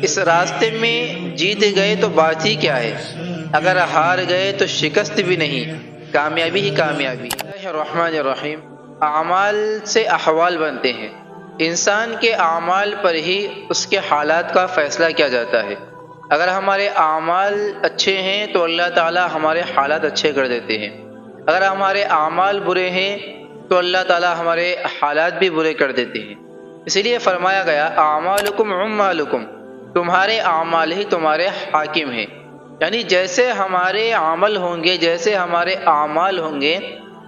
اس راستے میں جیت گئے تو بات ہی کیا ہے، اگر ہار گئے تو شکست بھی نہیں، کامیابی ہی کامیابی۔ بسم اللہ الرحمن الرحیم۔ اعمال سے احوال بنتے ہیں، انسان کے اعمال پر ہی اس کے حالات کا فیصلہ کیا جاتا ہے۔ اگر ہمارے اعمال اچھے ہیں تو اللہ تعالی ہمارے حالات اچھے کر دیتے ہیں، اگر ہمارے اعمال برے ہیں تو اللہ تعالی ہمارے حالات بھی برے کر دیتے ہیں۔ اسی لیے فرمایا گیا اعمالکم عمالکم، تمہارے اعمال ہی تمہارے حاکم ہیں، یعنی جیسے ہمارے عمل ہوں گے، جیسے ہمارے اعمال ہوں گے،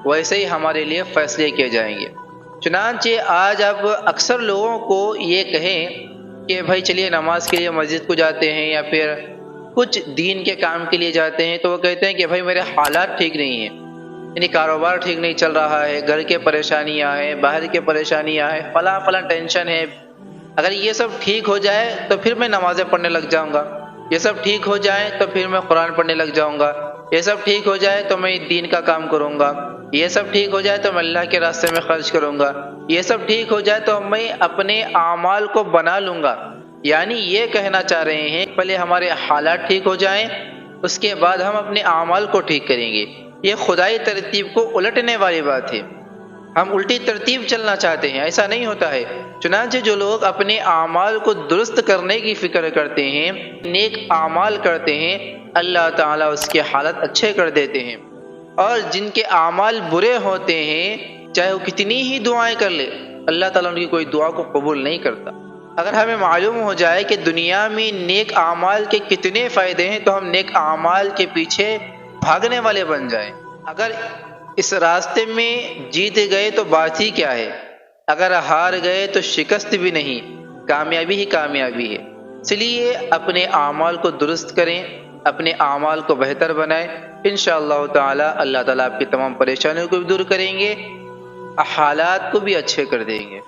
ویسے ہی ہمارے لیے فیصلے کیے جائیں گے۔ چنانچہ آج اب اکثر لوگوں کو یہ کہیں کہ بھائی چلیے نماز کے لیے مسجد کو جاتے ہیں یا پھر کچھ دین کے کام کے لیے جاتے ہیں، تو وہ کہتے ہیں کہ بھائی میرے حالات ٹھیک نہیں ہیں، یعنی کاروبار ٹھیک نہیں چل رہا ہے، گھر کے پریشانیاں ہیں، باہر کے پریشانیاں ہیں، فلاں ٹینشن ہے، اگر یہ سب ٹھیک ہو جائے تو پھر میں نمازیں پڑھنے لگ جاؤں گا، یہ سب ٹھیک ہو جائے تو پھر میں قرآن پڑھنے لگ جاؤں گا، یہ سب ٹھیک ہو جائے تو میں دین کا کام کروں گا، یہ سب ٹھیک ہو جائے تو میں اللہ کے راستے میں خرچ کروں گا، یہ سب ٹھیک ہو جائے تو میں اپنے اعمال کو بنا لوں گا۔ یعنی یہ کہنا چاہ رہے ہیں پہلے ہمارے حالات ٹھیک ہو جائیں، اس کے بعد ہم اپنے اعمال کو ٹھیک کریں گے۔ یہ خدائی ترتیب کو الٹنے والی بات ہے، ہم الٹی ترتیب چلنا چاہتے ہیں، ایسا نہیں ہوتا ہے۔ چنانچہ جو لوگ اپنے اعمال کو درست کرنے کی فکر کرتے ہیں، نیک اعمال کرتے ہیں، اللہ تعالیٰ اس کے حالت اچھے کر دیتے ہیں، اور جن کے اعمال برے ہوتے ہیں چاہے وہ کتنی ہی دعائیں کر لے، اللہ تعالیٰ ان کی کوئی دعا کو قبول نہیں کرتا۔ اگر ہمیں معلوم ہو جائے کہ دنیا میں نیک اعمال کے کتنے فائدے ہیں تو ہم نیک اعمال کے پیچھے بھاگنے والے بن جائیں۔ اگر اس راستے میں جیت گئے تو بات ہی کیا ہے، اگر ہار گئے تو شکست بھی نہیں، کامیابی ہی کامیابی ہے۔ اس لیے اپنے اعمال کو درست کریں، اپنے اعمال کو بہتر بنائیں، انشاءاللہ تعالی اللہ تعالیٰ آپ کی تمام پریشانیوں کو بھی دور کریں گے، حالات کو بھی اچھے کر دیں گے۔